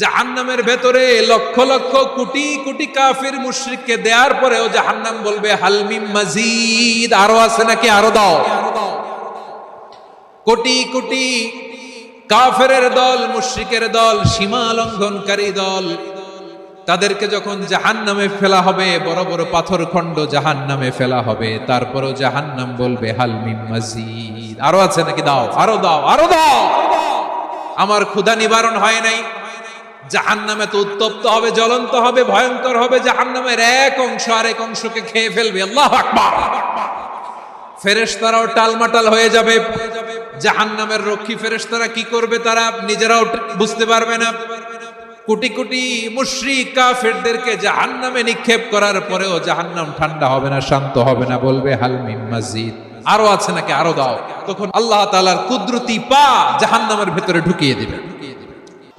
জাহান্নামের ভেতরে লক্ষ লক্ষ কোটি কোটি কাফির মুশরিককে দেওয়ার পরেও জাহান্নাম বলবে হাল মিন মাজিদ, আরো আছে নাকি, আরো দাও। কোটি কোটি কাফেরের দল, মুশরিকের দল, সীমা লঙ্ঘনকারী দল, তাদেরকে যখন জাহান্নামে ফেলা হবে, বড় বড় পাথর খণ্ড জাহান্নামে ফেলা হবে, তারপরও জাহান্নাম বলবে হাল মিন মাজিদ, আরো আছে নাকি, দাও, আরো দাও, আরো দাও। আমার ক্ষুধা নিবারণ হয় নাই। জাহান্নামে তো উত্তপ্ত হবে, জ্বলন্ত হবে, ভয়ঙ্কর হবে। জাহান্নামের এক অংশ আরেক অংশকে খেয়ে ফেলবে। আল্লাহু আকবার। ফেরেশতারাও টালমাটাল হয়ে যাবে। জাহান্নামের রক্ষী ফেরেশতারা কি করবে তারা নিজেরাও বুঝতে পারবে না। কোটি কোটি মুশরিক কাফেরদেরকে জাহান্নামে নিক্ষেপ করার পরেও জাহান্নাম ঠান্ডা হবে না, শান্ত হবে না, বলবে হাল মিন মাজিদ, আরো আছে নাকি, আরো দাও। তখন আল্লাহ তাআলার কুদরতি পা জাহান্নামের ভেতরে ঢুকিয়ে দিবে।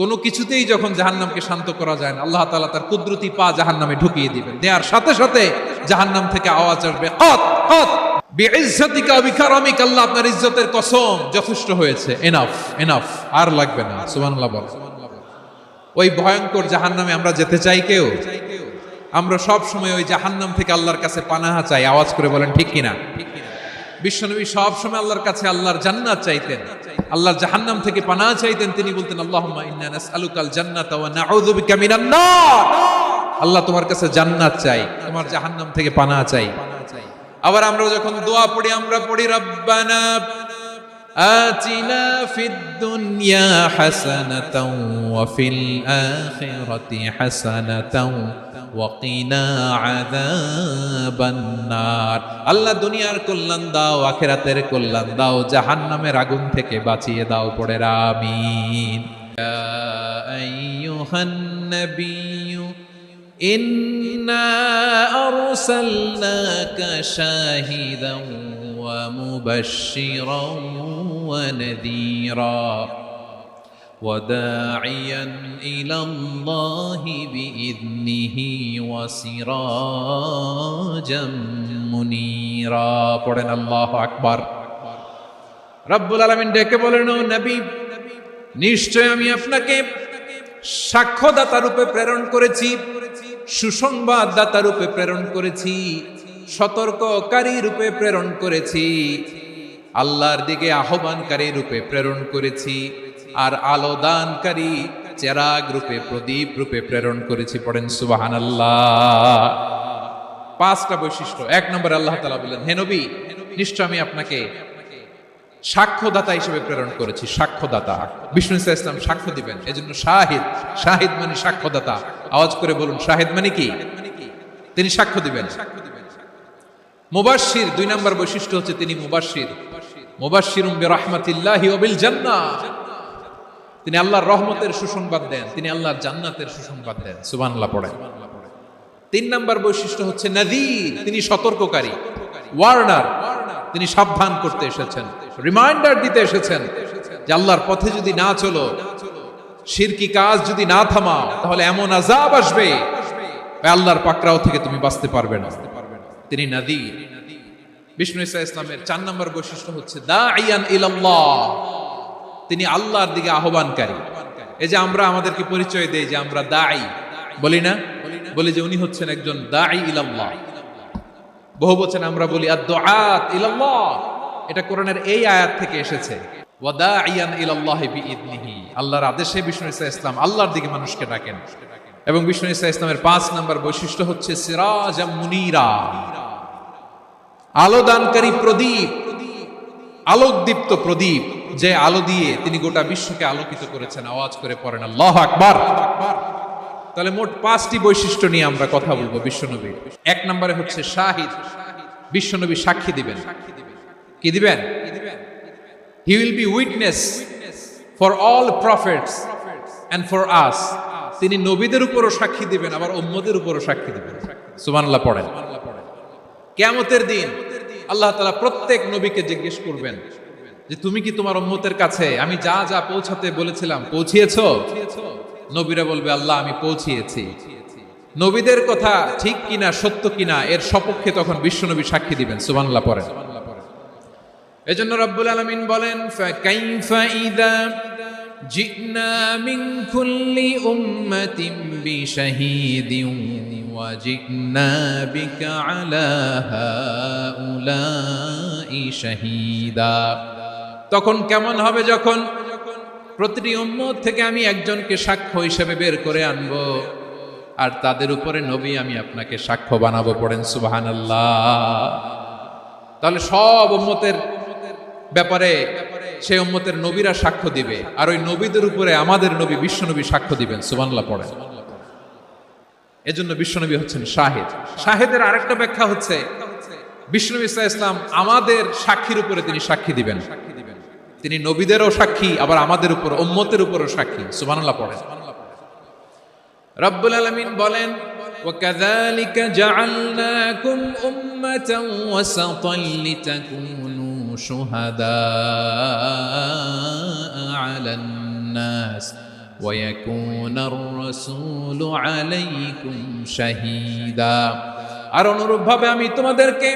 কোনো কিছুতেই যখন জাহান্নামকে শান্ত করা যায় না, আল্লাহ তাআলা তার কুদরতি পা জাহান্নামে ঢুকিয়ে দিবেন। দেওয়ার সাথে সাথে জাহান্নাম থেকে আওয়াজ আসবে, কত কত বিইজ্জাতিকা বিকারামিকা, আল্লাহ আপনার ইজ্জতের কসম, যথেষ্ট হয়েছে, এনাফ এনাফ, আর লাগবে না। সুবহানাল্লাহ বল। ওই ভয়ঙ্কর জাহান্নামে আমরা যেতে চাই কেউ? আমরা সব সময় ওই জাহান্নাম থেকে আল্লাহর কাছে পানাহা চাই। আওয়াজ করে বলেন ঠিক কিনা? বিশ্বনবী সব সময় আল্লাহর কাছে আল্লাহর জান্নাত চাইতেন, আল্লাহর জাহান্নাম থেকে পানাহ চাইতেন। তিনি বলতেন আল্লাহুম্মা ইন্না নাসআলুকাল জান্নাতা ওয়া নাউযু বিকা মিনান নার। আল্লাহ তোমার কাছে জান্নাত চাই, তোমার জাহান্নাম থেকে পানাহ চাই। আবার আমরা যখন দোয়া পড়ি, আমরা পড়ি রব্বানা আতিনা ফিদ দুনিয়া হাসানাতাও ওয়া ফিল আখিরাতি হাসানাতাও ওয়া কিনা আযাবান নার। আল্লাহ দুনিয়ার কল্যাণ দাও, আখিরাতের কল্যাণ দাও, জাহান্নামের আগুন থেকে বাঁচিয়ে দাও। পড়ে আমিন। ইয়া আইয়ুহান নাবিয়্যু ইন্না আরসালনাকা শাহিদান ওয়া মুবাশশিরান ওয়া নাযীরা ওয়া দাঈয়ান ইলাল্লাহি বিইذনিহি ওয়া সিরাজাম মুনীরা। পড়েন আল্লাহু আকবার। রব্বুল আলামিন ডেকে বলেন, ও নবী, নিশ্চয় আমি আপনাকে সাক্ষ্যদাতা রূপে প্রেরণ করেছি, সুসংবাদদাতা রূপে প্রেরণ করেছি, সতর্ককারী রূপে প্রেরণ করেছি, আল্লাহর দিকে আহ্বানকারী রূপে প্রেরণ করেছি, আর আলো দানকারী চেরাগ রূপে, প্রদীপ রূপে প্রেরণ করেছি। পড়েন সুবহানাল্লাহ। পাঁচটা বৈশিষ্ট্য। এক নম্বরে আল্লাহ তাআলা বললেন, হে নবী, নিশ্চয় আমি আপনাকে সাক্ষ্যদাতা হিসেবে প্রেরণ করেছি। সাক্ষ্যদাতা, বিষ্ণু ইসা ইসলাম সাক্ষ্য দিবেন, এজন্য শাহিদ। শাহিদ মানে সাক্ষ্যদাতা। আওয়াজ করে বলুন, শাহিদ মানে কি? তিনি সাক্ষ্য দিবেন। মুবাশশির, দুই নম্বর বৈশিষ্ট্য হচ্ছে তিনি মুবাশশির। মুবাশশিরুম বিরাহমাতিল্লাহি ওয়া বিল জান্নাহ, তিনি আল্লাহর রহমতের সুসংবাদ দেন, তিনি আল্লাহর জান্নাতের সুসংবাদ দেন। সুবহানাল্লাহ পড়েন। তিন নম্বর বৈশিষ্ট্য হচ্ছে নাযীর, তিনি সতর্ককারী, ওয়ার্নার, তিনি সাবধান করতে এসেছেন, রিমাইন্ডার দিতে এসেছেন যে আল্লাহর পথে যদি না চলো, শিরকি কাজ যদি না থামাও, তাহলে এমন আযাব আসবে আল্লাহর পাকড়াও থেকে তুমি বাঁচতে পারবে না। তিনি নাযীর। বিষ্ণু ইসা ইসলামের 4 নম্বর বৈশিষ্ট্য হচ্ছে দাঈয়ান ইলাল্লাহ, তিনি আল্লাহর দিকে আহ্বানকারী। এই যে আমরা আমাদেরকে পরিচয় দেই যে আমরা দাঈ, বলি না? বলি যে উনি হচ্ছেন একজন দাঈ ইলাল্লাহ। বহু বচন আমরা বলি আদ-দুআত ইলাল্লাহ। এটা কোরআনের এই আয়াত থেকে এসেছে, ওয়া দাঈয়ান ইলাল্লাহি বিইذনিহি, আল্লাহর আদেশে বিষ্ণু ইসা ইসলাম আল্লাহর দিকে মানুষকে ডাকেন। এবং বিষ্ণু ইসা ইসলামের 5 নম্বর বৈশিষ্ট্য হচ্ছে সিরাজাম মুনীরা, আলো দানকারী প্রদীপ, আলোকদীপ্ত প্রদীপ, যে আলো দিয়ে তিনি গোটা বিশ্বকে আলোকিত করেছেন। আওয়াজ করে পড়েন আল্লাহু আকবার। তাহলে মোট 5টি বৈশিষ্ট্য নিয়ে আমরা কথা বলবো বিশ্বনবীর। 1 নম্বরে হচ্ছে শাহিদ, বিশ্বনবী সাক্ষী দিবেন। কি দিবেন? He will be witness for all prophets and for us. তিনি নবীদের উপরও সাক্ষী দিবেন, আবার উম্মতের উপরও সাক্ষী দিবেন। সুবহানাল্লাহ পড়েন। কিয়ামতের দিন আল্লাহ তাআলা প্রত্যেক নবীকে জিজ্ঞেস করবেন যে তুমি কি তোমার উম্মতের কাছে আমি যা যা পৌঁছাতে বলেছিলাম পৌঁছিয়েছো? নবীরা বলবে আল্লাহ আমি পৌঁছিয়েছি। নবীদের কথা ঠিক কিনা, সত্য কিনা, এর সপক্ষে তখন বিশ্বনবী সাক্ষী দিবেন। সুবহানাল্লাহ পড়েন। এজন্য রব্বুল আলামিন বলেন ফাকাইফা ইযা জিনা মিন কুল্লি উম্মাতিন বিশাহীদিন ওয়া জিনা বিকা আলা হাউলাই শাহীদা। তখন কেমন হবে যখন প্রতিটি উম্মত থেকে আমি একজনকে সাক্ষ্য হিসেবে বের করে আনবো, আর তাদের উপরে নবী আমি আপনাকে সাক্ষ্য বানাবো। পড়েন সুবহানাল্লাহ। তাহলে সব উম্মতের ব্যাপারে সেই উম্মতের নবীরা সাক্ষ্য দিবে, আর ওই নবীদের উপরে আমাদের নবী বিশ্বনবী সাক্ষ্য দিবেন। সুবহানাল্লাহ পড়েন। এজন্য বিশ্বনবী হচ্ছেন শাহিদ। শাহিদের আরেকটা ব্যাখ্যা হচ্ছে বিশ্বনবী সাল্লাল্লাহু আলাইহি ওয়াসাল্লাম আমাদের সাক্ষীর উপরে তিনি সাক্ষী দিবেন। তিনি নবীদেরও সাক্ষী, আবার আমাদের উপর উম্মতের উপরও সাক্ষী। সুবহানাল্লাহ পড়েন। রব্বুল আলামিন বলেন, وَكَذَلِكَ جَعَلْنَاكُمْ أُمَّةً وَسَطًا لِتَكُونُوا شُهَدَاءَ عَلَى النَّاسِ وَيَكُونَ الرَّسُولُ عَلَيْكُمْ شَهِيدًا। আর অনুরূপভাবে আমি তোমাদেরকে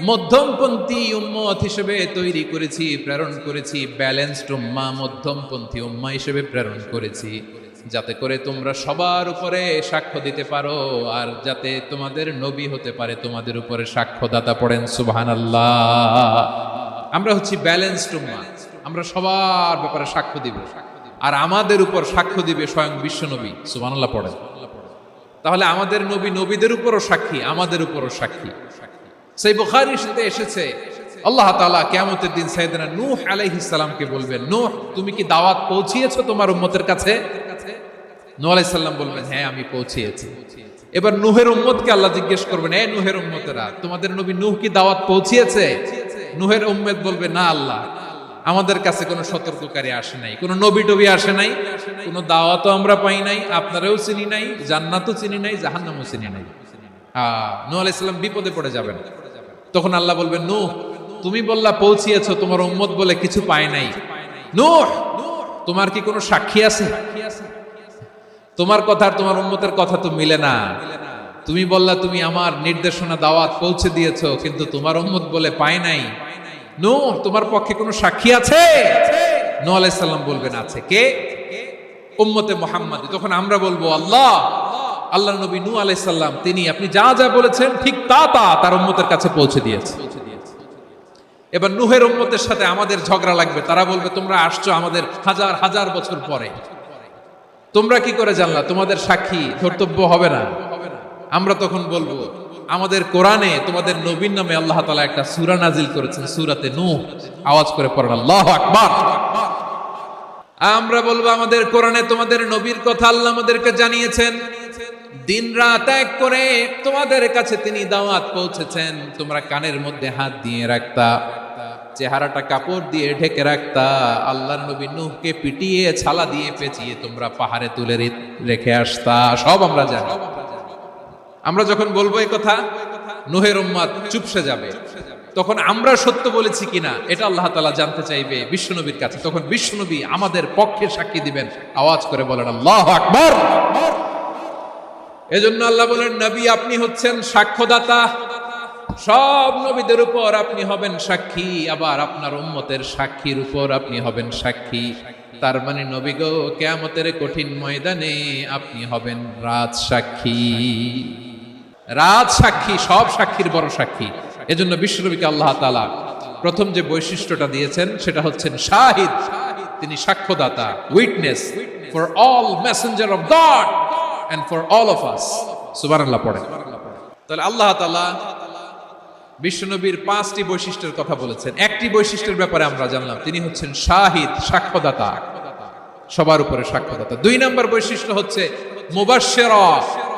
মধ্যমপন্থী উম্মত হিসেবে তৈরি করেছি, প্রেরণ করেছি। ব্যালেন্সড উম্মাহ, মধ্যমপন্থী উম্মাহ হিসেবে প্রেরণ করেছি, যাতে করে তোমরা সবার উপরে সাক্ষ্য দিতে পারো, আর যাতে তোমাদের নবী হতে পারে তোমাদের উপরে সাক্ষ্যদাতা। পড়েন সুবহানাল্লাহ। আমরা হচ্ছি ব্যালেন্সড উম্মাহ, আমরা সবার ব্যাপারে সাক্ষ্য দিব, আর আমাদের উপর সাক্ষ্য দিবে স্বয়ং বিশ্বনবী। সুবহানাল্লাহ পড়েন। তাহলে আমাদের নবী নবীদের উপরও সাক্ষী, আমাদের উপরও সাক্ষী। সেই বুখারীর সাথে এসেছে আল্লাহ তাআলা কিয়ামতের দিন সাইয়েদনা নূহ আলাইহিস সালামকে বলবেন, নূহ তুমি কি দাওয়াত পৌঁছিয়েছো তোমার উম্মতের কাছে? নূহ আলাইহিস সালাম বলবেন, হ্যাঁ আমি পৌঁছিয়েছি। এবার নূহের উম্মতকে আল্লাহ জিজ্ঞেস করবেন, এই নূহের উম্মতেরা, তোমাদের নবী নূহ কি দাওয়াত পৌঁছিয়েছে? নূহের উম্মত বলবে, না আল্লাহ, আমাদের কাছে কোনো সতর্ককারী আসে নাই, কোনো নবী টবি আসে নাই, কোনো দাওয়াতও আমরা পাই নাই, আপনারাও চিনি নাই, জান্নাতও চিনি নাই, জাহান্নামও চিনি নাই। নূহ আলাইহিস সালাম বিপদে পড়ে যাবেন। তখন আল্লাহ বলবেন, নূহ তুমি বললা পৌঁছিয়েছো, তোমার উম্মত বলে কিছু পায় নাই। নূহ তোমার কি কোনো সাক্ষী আছে? তোমার কথা আর তোমার উম্মতের কথা তো মিলে না। তুমি বললা তুমি আমার নির্দেশনা দাওয়াত পৌঁছে দিয়েছো, কিন্তু তোমার উম্মত বলে পায় নাই। নূহ তোমার পক্ষে কোনো সাক্ষী আছে? নূহ আলাইহিস সালাম বলবেন, আছে। কে? উম্মতে মুহাম্মাদী। তখন আমরা বলবো, আল্লাহ নবী নূহ আলাইহিস সালাম তিনি আপনি যা যা বলেছেন ঠিক তা তার উম্মতের কাছে পৌঁছে দিয়েছে। এবার নূহের উম্মতের সাথে আমাদের ঝগড়া লাগবে। তারা বলবে, তোমরা আসছো আমাদের হাজার হাজার বছর পরে, তোমরা কি করে জানলা? তোমাদের সাক্ষী ধর্তব্য হবে না। আমরা তখন বলবো, আমাদের কোরআনে তোমাদের নবীর নামে আল্লাহ তাআলা একটা সূরা নাজিল করেছেন, সূরাতে নূহ। আওয়াজ করে পড়েন আল্লাহু আকবার। আমরা বলবো, আমাদের কোরআনে তোমাদের নবীর কথা আল্লাহ আমাদেরকে জানিয়েছেন, দিন রাত এক করে তোমাদের কাছে তিনি দাওয়াত পৌঁছেছেন। তোমরা কানের মধ্যে হাত দিয়ে রাখতা, চেহারাটা কাপড় দিয়ে ঢেকে রাখতা, আল্লাহর নবী নূহকে পিটিয়ে ছালা দিয়ে পেঁচিয়ে তোমরা পাহাড়ে তুলে রেখে আসতা। সব আমরা জানি। আমরা যখন বলবো এই কথা, নূহের উম্মত চুপসে যাবে। তখন আমরা সত্য বলেছি কিনা এটা আল্লাহ তাআলা জানতে চাইবে বিশ্বনবীর কাছে। তখন বিশ্বনবী আমাদের পক্ষে সাক্ষী দিবেন। আওয়াজ করে বলেন আল্লাহু আকবার। এজন্য আল্লাহ বলেন, নবী আপনি হচ্ছেন সাক্ষ্যদাতা, সব নবীদের উপর আপনি হবেন সাক্ষী, আবার আপনার উম্মতের সাক্ষীর উপর আপনি হবেন সাক্ষী। তার মানে নবী গো, কিয়ামতের কঠিন ময়দানে আপনি হবেন রাজ সাক্ষী। রাজ সাক্ষী, সব সাক্ষীর বড় সাক্ষী। এজন্য বিশ্বনবীকে আল্লাহ তাআলা প্রথম যে বৈশিষ্ট্যটা দিয়েছেন সেটা হচ্ছেন শাহিদ। তিনি সাক্ষ্যদাতা, witness for all messenger of God and for all of us। সুবহানাল্লাহ পড়েন। তাহলে আল্লাহ তাআলা বিশ্বনবীর 5টি বৈশিষ্ট্যের কথা বলেছেন। একটি বৈশিষ্ট্যের ব্যাপারে আমরা জানলাম, তিনি হচ্ছেন শাহিদ, সাক্ষ্যদাতা, সবার উপরে সাক্ষ্যদাতা। 2 নম্বর বৈশিষ্ট্য হচ্ছে মুবাশশিরা,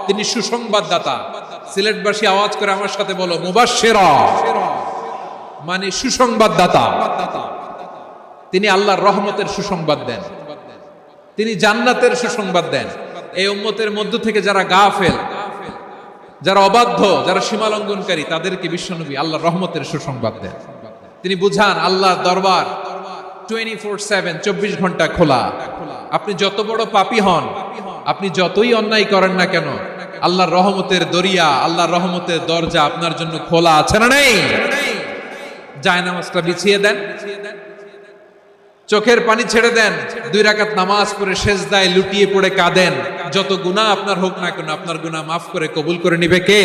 তিনি সুসংবাদদাতা। সিলেটবাসী আওয়াজ করে আমার সাথে বলো, মুবাশশিরা মানে সুসংবাদদাতা। তিনি আল্লাহর রহমতের সুসংবাদ দেন, তিনি জান্নাতের সুসংবাদ দেন। এই উম্মতের মধ্য থেকে যারা গাফেল, যারা অবাধ্য, যারা সীমালঙ্ঘনকারী, তাদেরকে বিশ্বনবী আল্লাহর রহমতের সুসংবাদ দেন। তিনি বুঝান আল্লাহর দরবার 24/7, 24 ঘন্টা খোলা। আপনি যত বড় পাপী হন, আপনি যতই অন্যায় করেন না কেন, আল্লাহর রহমতের দরিয়া, আল্লাহর রহমতের দরজা আপনার জন্য খোলা আছে না নেই? জায়নামাজটা বিছিয়ে দেন, চোখের পানি ছেড়ে দেন, 2 রাকাত নামাজ পড়ে সেজদায় লুটিয়ে পড়ে কাঁদেন, যত গুনাহ আপনার হোক না কেন আপনার গুনাহ মাফ করে কবুল করে নিবে কে?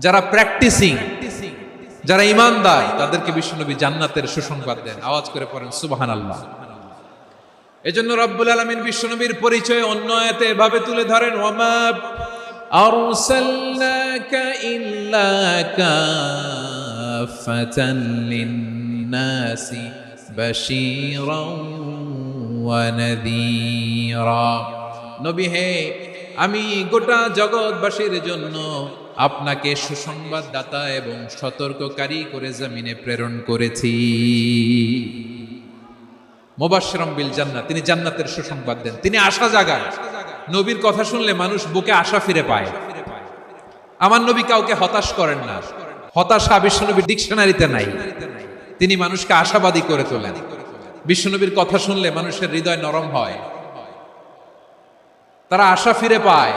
যারা প্র্যাকটিসিং, যারা ঈমানদার, তাদেরকে বিশ্বনবী জান্নাতের সুসংবাদ দেন। আওয়াজ করে পড়েন সুবহানাল্লাহ। এজন্য রব্বুল আলামিন বিশ্বনবীর পরিচয় অন্য আয়াতে এভাবে তুলে ধরেন, ওয়ামা আরসালনাকা ইল্লা কাফাতান লিন-নাসি বাশীরাও ওয়া নাযীরা। নবী হে, আমি গোটা জগৎবাসীর জন্য আপনাকে সুসংবাদদাতা এবং সতর্ককারী করে জমিনে প্রেরণ করেছি। মুবাশশিরাম বিল জান্নাহ, তিনি জান্নাতের সুসংবাদ দেন, তিনি আশা জাগান। নবীর কথা শুনলে মানুষ বুকে আশা ফিরে পায়। আমার নবী কাউকে হতাশ করেন না, হতাশা বিশ্বনবীর ডিকশনারিতে নাই। তিনি মানুষকে আশাবাদী করে তোলেন। বিশ্বনবীর কথা শুনলে মানুষের হৃদয় নরম হয়, তারা আশা ফিরে পায়।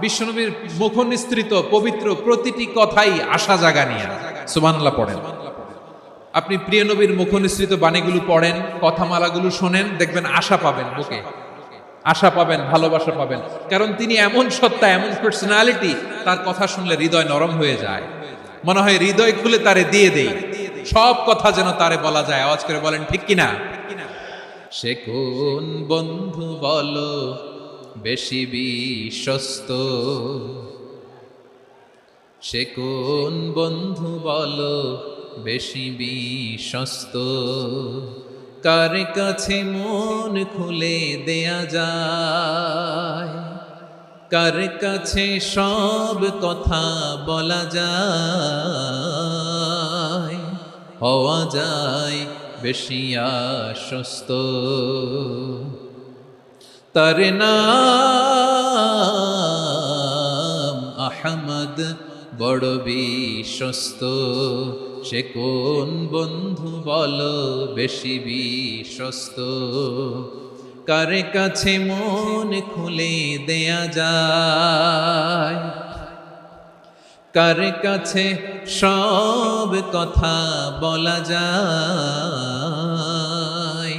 বিশ্বনবীর মুখ নিঃসৃত পবিত্র প্রতিটি কথাই আশা জাগানিয়া। সুবহানাল্লাহ পড়েন। আপনি প্রিয় নবীর মুখ নিঃসৃত বাণীগুলো পড়েন, কথামালাগুলো শোনেন, দেখবেন আশা পাবেন, বুকে আশা পাবেন, ভালোবাসা পাবেন। কারণ তিনি এমন সত্তা, এমন পার্সোনালিটি, তার কথা শুনলে হৃদয় নরম হয়ে যায়। মনে হয় হৃদয় খুলে তারে দিয়ে দেই, সব কথা যেন তারে বলা যায়। আওয়াজ করে বলেন ঠিক কিনা? সে কোন বন্ধু বলো বেশি বিশ্বস্ত, সে কোন বন্ধু বলো বেশি বিশ্বস্ত, কার কাছে মন খুলে দেয়া যায়, কার কাছে সব কথা বলা যায়, হওয়া যায় বেশি আশ্বস্ত। তার নাম আহমদ, বড় বিশ্বস্ত। সে কোন বন্ধু বলো বেশি বিশ্বস্ত, কার কাছে মন খুলে দেয়া যায়, কার কাছে সব কথা বলা যায়,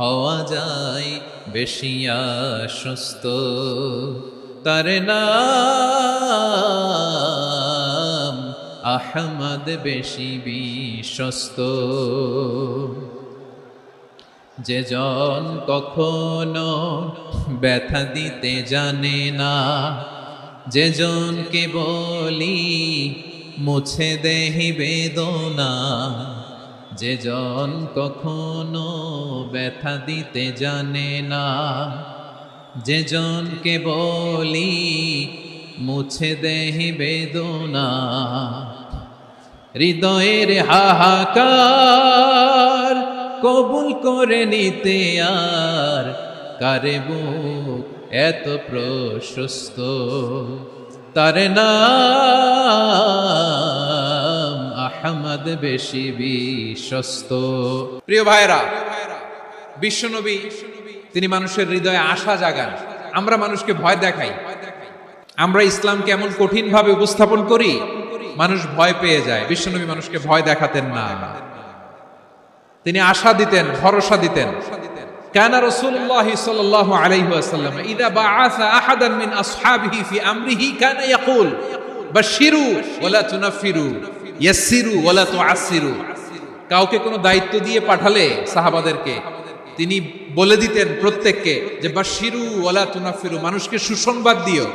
হওয়া যায় বেশি আশ্বস্ত। তার নাম আহমদ, বেশি বিশ্বস্ত। যে জন কখনো ব্যথা দিতে জানে না, যে জনকে বলি মুছে দেহি বেদনা, যে জন কখনো ব্যথা দিতে জানে না, যে জনকে বলি মুছে দেহি বেদনা, হৃদয়ের হাহাকার কবুল করে নিতে আর কারে বুক এত প্রশস্ত। তার নাম আহমদ, বেশি বিশ্বস্ত। প্রিয় ভাইরা, বিশ্বনবী তিনি মানুষের হৃদয়ে আশা জাগান। আমরা মানুষকে ভয় দেখাই, আমরা ইসলামকে এমন কঠিন ভাবে উপস্থাপন করি, মানুষ ভয় পেয়ে যায়। বিশ্বনবী মানুষকে ভয় দেখাতেন না, তিনি আশা দিতেন, ভরসা দিতেন। কানা রাসূলুল্লাহ সাল্লাল্লাহু আলাইহি ওয়াসাল্লাম ইযা বাআসা আহাদান মিন আসহাবিহি ফি আমরিহি কানা ইয়াকুল বাশশিরু ওয়া লা তুনাফিরু, ইয়াসসিরু ওয়া লা তুআসসিরু। কাউকে কোনো দায়িত্ব দিয়ে পাঠালে সাহাবাদেরকে তিনি বলে দিতেন প্রত্যেককে যে বাশশিরু ওয়া লা তুনাফিরু, মানুষকে সুসংবাদ দিও,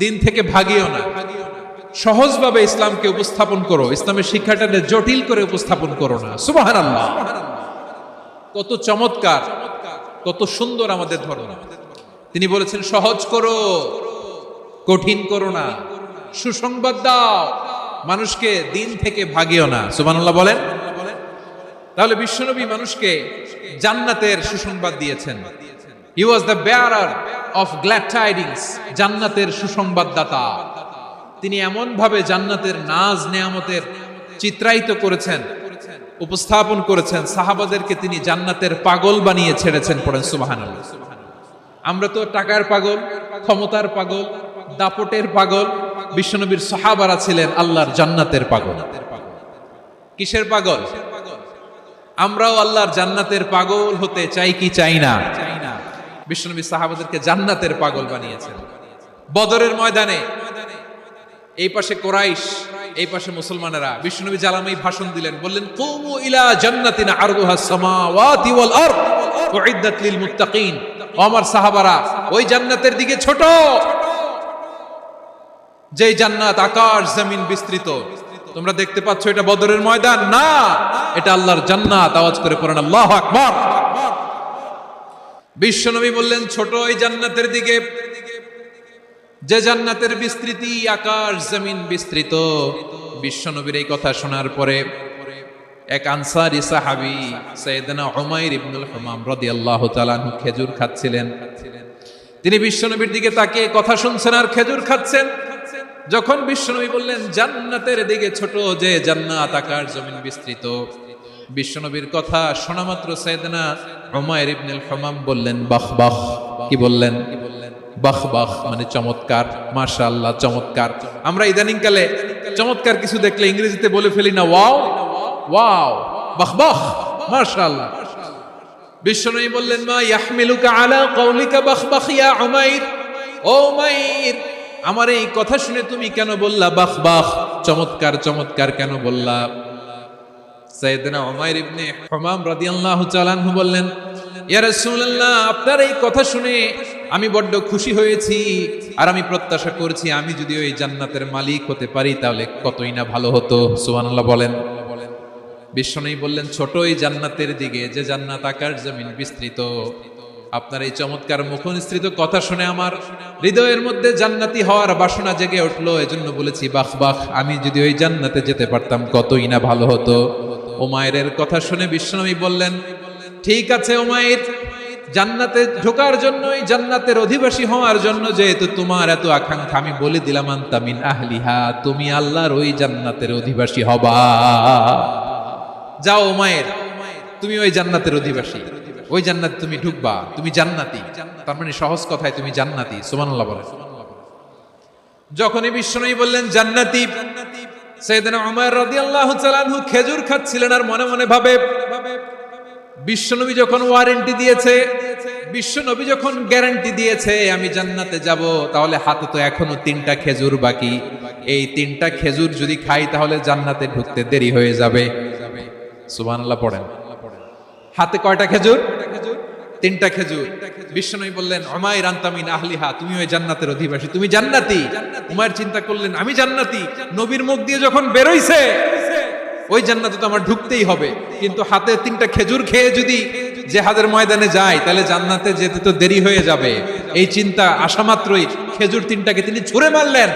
দিন থেকে ভাগিও না। সহজভাবে ইসলামকে উপস্থাপন করো, ইসলামের শিক্ষাটাকে জটিল করে উপস্থাপন করো না। সুবহানাল্লাহ, কত চমৎকার, কত সুন্দর আমাদের ধর্ম। তিনি বলেছেন সহজ করো, কঠিন করো না, সুসংবাদ দাও, মানুষকে দিন থেকে ভাগিও না। সুবহানাল্লাহ বলেন। তাহলে বিশ্বনবী মানুষকে জান্নাতের সুসংবাদ দিয়েছেন। He was the bearer of glad tidings, জান্নাতের সুসংবাদদাতা। তিনি এমন ভাবে জান্নাতের নাজ নেয়ামতের চিত্রায়িত করেছেন, উপস্থাপন করেছেন, সাহাবাদেরকে তিনি জান্নাতের পাগল বানিয়ে ছেড়েছেন। পড়েন সুবহানাল্লাহ। আমরা তো টাকার পাগল, ক্ষমতার পাগল, দাপটের পাগল। বিশ্বনবীর সাহাবারা ছিলেন আল্লাহর জান্নাতের পাগল। কিসের পাগল? আমরাও আল্লাহর জান্নাতের পাগল হতে চাই কি চাই না? বিশ্বনবী সাহাবাদেরকে জান্নাতের পাগল বানিয়েছেন। বদরের ময়দানে এই পাশে কোরাইশ, এই পাশে মুসলমানেরা। বিশ্বনবী জালামাই ভাষণ দিলেন, বললেন কুমু ইলা জান্নাতিন আরদুহাস সামাওয়াতি ওয়াল আরদ উইদ্দাত লিল মুত্তাকিন। ও আমার সাহাবারা, ওই জান্নাতের দিকে ছোট, যেই জান্নাত আকাশ জমিন বিস্তৃত। তোমরা দেখতে পাচ্ছ এটা বদরের ময়দান না, এটা আল্লাহর জান্নাত। আওয়াজ করে পড়েন আল্লাহু আকবার। বিশ্বনবী বললেন ছোট ওই জান্নাতের দিকে, যে জান্নাতের বিস্তৃতি আকাশ জমিন বিস্তৃত। বিশ্বনবীর এই কথা শোনার পরে এক আনসারী সাহাবী সাইয়েদনা উমাইর ইবনুল হুমাম রাদিয়াল্লাহু তাআলা আনহু খেজুর খাচ্ছিলেন। তিনি বিশ্বনবীর দিকে তাকিয়ে কথা শুনছেন আর খেজুর খাচ্ছেন। যখন বিশ্বনবী বললেন জান্নাতের দিকে ছোট, যে জান্নাত আকাশ জমিন বিস্তৃত, বিশ্বনবীর কথা শোনা মাত্র সাইয়েদনা উমাইর ইবনুল হুমাম বললেন বাহ বাহ। কি বললেন? বাহ বাহ মানে চমৎকার, মাশাআল্লাহ চমৎকার। আমরা ইদানিং কালে চমৎকার কিছু দেখলে ইংরেজিতে বলে ফেলি না ওয়াও ওয়াও, বাহ বাহ, মাশাআল্লাহ। বিশ্বনবী বললেন মা ইয়াহমিলুকা আলা কওলিকা বাহ বাহ ইয়া উমাইর। ও উমাইর, আমার এই কথা শুনে তুমি কেন বললা বাহ বাহ, চমৎকার চমৎকার কেন বললা? সাইয়েদনা উমাইর ইবনে হুমাম রাদিয়াল্লাহু তাআলা আনহু বললেন ইয়া রাসূলুল্লাহ, আপনার এই কথা শুনে আমি বড্ড খুশি হয়েছি, আর আমি প্রত্যাশা করছি আমি যদি ওই জান্নাতের মালিক হতে পারি তাহলে কতই না ভালো হতো। সুবহানাল্লাহ বলেন। বিশ্বনবী বললেন ছোট ওই জান্নাতের দিকে, যে জান্নাত আকাশ জমিন বিস্তৃত। আপনার এই চমৎকার মুখনিসৃত কথা শুনে আমার হৃদয়ের মধ্যে জান্নাতি হওয়ার বাসনা জেগে উঠলো, এজন্য বলেছি বাহ বাহ, আমি যদি ওই জান্নাতে যেতে পারতাম কতই না ভালো হতো। উমাইরের কথা শুনে বিশ্বনবী বললেন ঠিক আছে উমাইর, জান্নাতে ঢোকার জন্য, এই জান্নাতের অধিবাসী হওয়ার জন্য যেহেতু তোমার এত আকাঙ্ক্ষা, আমি বলে দিলাম আনতা মিন আহলিহা, তুমি আল্লাহর ওই জান্নাতের অধিবাসী হবা। যাও উমাইর, তুমি ওই জান্নাতের অধিবাসী, ওই জান্নাতে তুমি ঢুকবা, তুমি জান্নাতি। তার মানে সহজ কথায় তুমি জান্নাতি। সুবহানাল্লাহ বলেন। যখনই বিশ্বনবী বললেন জান্নাতি, সাইয়েদনা উমর রাদিয়াল্লাহু তাআলা আনহু খেজুর খাচ্ছিলেন আর মনে মনে ভাবে বিশ্বনবী যখন ওয়ারেন্টি দিয়েছে, বিশ্বনবী যখন গ্যারান্টি দিয়েছে আমি জান্নাতে যাব, তাহলে হাতে তো এখনো 3টা খেজুর বাকি। এই 3টা খেজুর যদি খাই তাহলে জান্নাতে ঢুকতে দেরি হয়ে যাবে। সুবহানাল্লাহ পড়েন। হাতে কয়টা খেজুর? 3টা খেজুর। বিশ্বনবী বললেন উমাইর আনতা মিন আহলিহা, তুমি ওই জান্নাতের অধিবাসী, তুমি জান্নাতি। উমাইর চিন্তা করলেন আমি জান্নাতি, নবীর মুখ দিয়ে যখন বেরোইছে ওই জান্নাতে তো আমার ঢুকতেই হবে, কিন্তু হাতে 3টা খেজুর খেয়ে যদি জিহাদের ময়দানে যায় তাহলে জান্নাতে যেতে তো দেরি হয়ে যাবে। এই চিন্তা আসা মাত্রই খেজুর 3টাকে তিনি ছুঁড়ে মারলেন,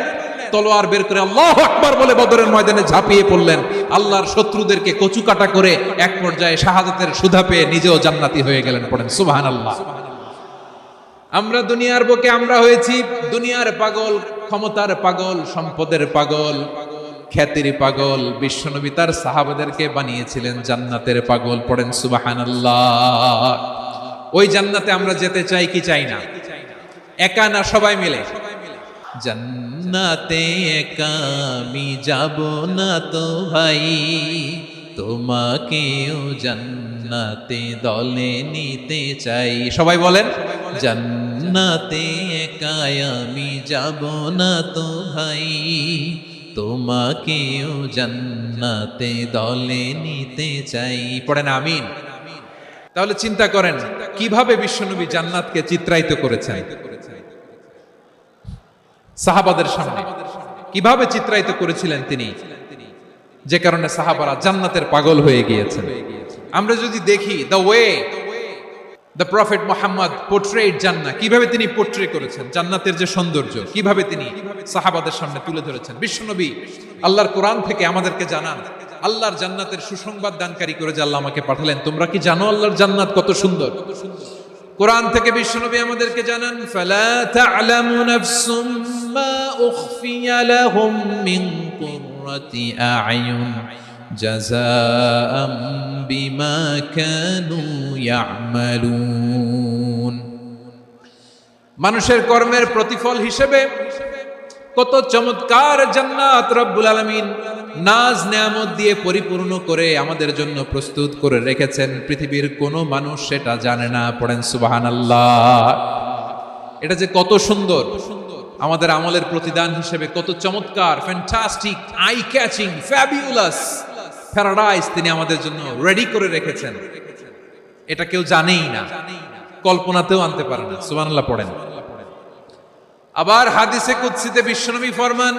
তলোয়ার বের করে আল্লাহু আকবার বলে বদরের ময়দানে ঝাঁপিয়ে পড়লেন। আল্লাহর শত্রুদেরকে কচুকাটা করে এক পর্যায়ে শাহাদাতের সুধা পেয়ে নিজেও জান্নাতি হয়ে গেলেন। পড়েন সুবহানাল্লাহ। আমরা দুনিয়ার বুকে আমরা হয়েছি দুনিয়ার পাগল, ক্ষমতার পাগল, সম্পদের পাগল, খ্যাতির পাগল। বিশ্বনবী তার সাহাবাদেরকে বানিয়েছিলেন জান্নাতের পাগল। পড়েন সুবহানাল্লাহ। ওই জান্নাতে আমরা যেতে চাই কি চাই না? একা না সবাই মিলে? জান্নাতে একা আমি যাব না তো ভাই, তোমাকেও জান্নাতে দলে নিতে চাই। সবাই বলেন জান্নাতে একা আমি যাব না তো ভাই, তোমাকেও জান্নাতে দলে নিতে চাই। পড়েন আমিন। তাহলে চিন্তা করেন কিভাবে বিশ্বনবী জান্নাতকে চিত্রায়িত করেছেন সাহাবাদের সামনে, কিভাবে চিত্রায়িত করেছিলেন তিনি, যে কারণে সাহাবারা জান্নাতের পাগল হয়ে গিয়েছেন। আমরা যদি দেখি the way the prophet Muhammad portrait জান্নাত, কিভাবে তিনি পোর্ট্রে করেছেন জান্নাতের যে সৌন্দর্য, কিভাবে তিনি সাহাবাদের সামনে তুলে ধরেছেন। বিশ্বনবী আল্লাহর কোরআন থেকে আমাদেরকে জানান, আল্লাহর জান্নাতের সুসংবাদ দানকারী করে যে আল্লাহ আমাকে পাঠালেন। তোমরা কি জানো আল্লাহর জান্নাত কত সুন্দর? কোরআন থেকে বিশ্বনবী আমাদেরকে জানান ফালা তা'লামু নাফসুম মা উখফিয়া লাহুম মিন কুররাতি আ'য়ুন জাযাআম বিমা কানু ইয়া'মালুন। মানুষের কর্মের প্রতিফল হিসেবে কত চমৎকার জান্নাত রব্বুল আলামিন নাজ নেয়ামত দিয়ে পরিপূর্ণ করে আমাদের জন্য প্রস্তুত করে রেখেছেন। পৃথিবীর কোনো মানুষ সেটা জানে না। পড়েন সুবহানাল্লাহ। এটা যে কত সুন্দর, আমাদের আমলের প্রতিদান হিসেবে কত চমৎকার, fantastic, eye catching, fabulous paradise তিনি আমাদের জন্য রেডি করে রেখেছেন। এটা কেউ জানেই না, কল্পনাতেও আনতে পারে না। সুবহানাল্লাহ পড়েন। আবার হাদিসে কুদসিতে বিশ্বনবী ফরমান,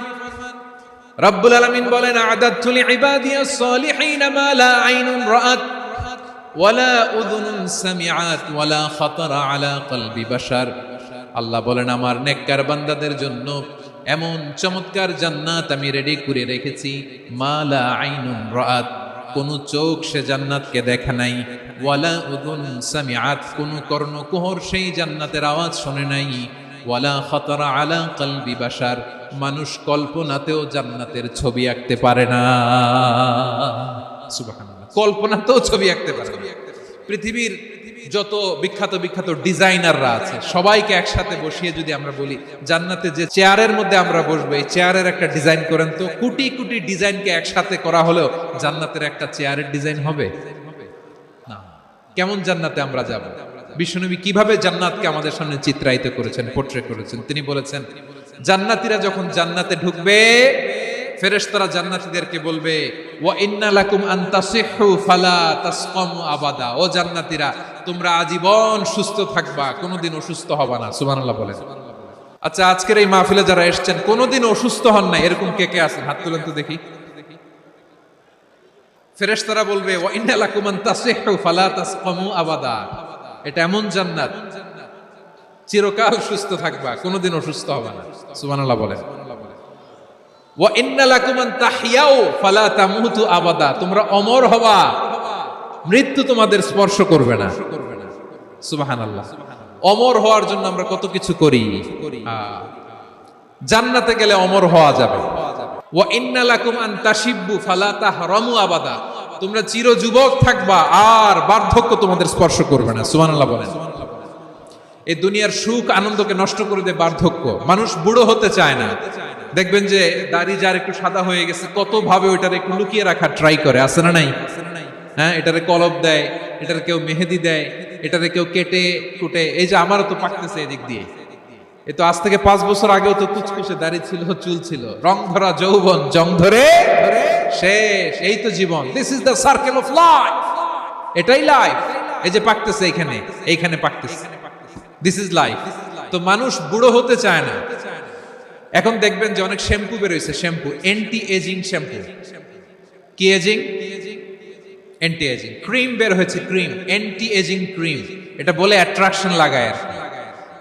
রব্বুল আলামিন বলেন, আ'দাদতু লিইবাদিয়াস সালিহিন মা লা আইনুন রাআত ওয়ালা উযুনুন সামিআত ওয়ালা খাতারা আলা কলবি বাশার। আল্লাহ বলেন, আমার নেককার বান্দাদের জন্য এমন চমৎকার জান্নাত আমি রেডি করে রেখেছি, মা লা আইনুন রাআত, কোন চোখ সে জান্নাতকে দেখে নাই, ওয়ালা উযুন সামিআত, কোন কর্ণকুহর সেই জান্নাতের আওয়াজ শুনে নাই, ওয়ালা খাতারা আলা কলবি বাশার, মানুষ কল্পনাতেও জান্নাতের ছবি আঁকতে পারে না। সুবহানাল্লাহ, কল্পনাতেও ছবি আঁকতে পারে না। পৃথিবীর যত বিখ্যাত বিখ্যাত ডিজাইনাররা আছে সবাইকে একসাথে বসিয়ে যদি আমরা বলি জান্নাতে যে চেয়ারের মধ্যে আমরা বসবো, এই চেয়ারের একটা ডিজাইন করেন তো, কোটি কোটি ডিজাইনকে একসাথে করা হলেও জান্নাতের একটা চেয়ারের ডিজাইন হবে না। কেমন জান্নাতে আমরা যাব? বিশ্বনবী কিভাবে জান্নাতকে আমাদের সামনে চিত্রায়িত করেছেন, পোর্ট্রে করেছেন। তিনি বলেছেন, জান্নাতীরা যখন জান্নাতে ঢুকবে, ফেরেশতারা জান্নাতীদেরকে বলবে, ওয়া ইন্না লাকুম আন তাসিহু ফালা তাসকামু আবাদা, ও জান্নাতীরা তোমরা আজীবন সুস্থ থাকবা, কোনোদিন অসুস্থ হবা না। সুবহানাল্লাহ বলেন। আচ্ছা, আজকের এই মাহফিলে যারা এসেছেন কোনোদিন অসুস্থ হন না, এরকম কে কে আছেন? হাত তুলেন তো দেখি। ফেরেশতারা বলবে, ওয়া ইন্না লাকুম আন তাসিহু ফালা তাসকামু আবাদা, এটা এমন জান্নাত চিরকাল সুস্থ থাকবা, কোনোদিন অসুস্থ হবা না। সুবহানাল্লাহ বলেন। ওয়া ইন্না লাকুম আন তাহইয়াউ ফালা তামুতু আবাদা, তোমরা অমর হবা, মৃত্যু তোমাদের স্পর্শ করবে না। সুবহানাল্লাহ। অমর হওয়ার জন্য আমরা কত কিছু করি, জান্নাতে গেলে অমর হওয়া যাবে। ওয়া ইন্না লাকুম আন তাশিব্বু ফালা তাহরামু আবাদা, তোমরা চির যুবক থাকবা, আর বার্ধক্য তোমাদের স্পর্শ করবে না। সুবহানাল্লাহ বলেন। এই দুনিয়ার সুখ আনন্দকে নষ্ট করে দেয় বার্ধক্য। মানুষ বুড়ো হতে চায় না। দেখবেন যে দাড়ি যার একটু সাদা হয়ে গেছে, কত ভাবে ওইটার একটু লুকিয়ে রাখার ট্রাই করে, আছে না নাই? হ্যাঁ, এটারে কলব দেয়, এটারে কেউ মেহেদি দেয়, এটারে কেউ কেটে কুটে। এই যে আমারও তো পাকতেছে এদিক দিয়ে, এ তো আজ থেকে 5 বছর আগেও তো কুচকুচে দাড়ি ছিল, চুল ছিল, রং ধরা যৌবন জং ধরে শেষ। এই তো জীবন। This is the circle of life, এটাই লাইফ। এই যে পাকতেছে এইখানে, এইখানে পাকতেছে, দিস ইজ লাইফ। তো মানুষ বুড়ো হতে চায় না। এখন দেখবেন যে অনেক শ্যাম্পু বেরোইছে, শ্যাম্পু অ্যান্টি এজিং শ্যাম্পু। কি এজিং? Anti ageing. ক্রিম বের হয়েছে, ক্রিম, অ্যান্টি এজিং ক্রিম। এটা বলে অ্যাট্রাকশন লাগায় আর কি,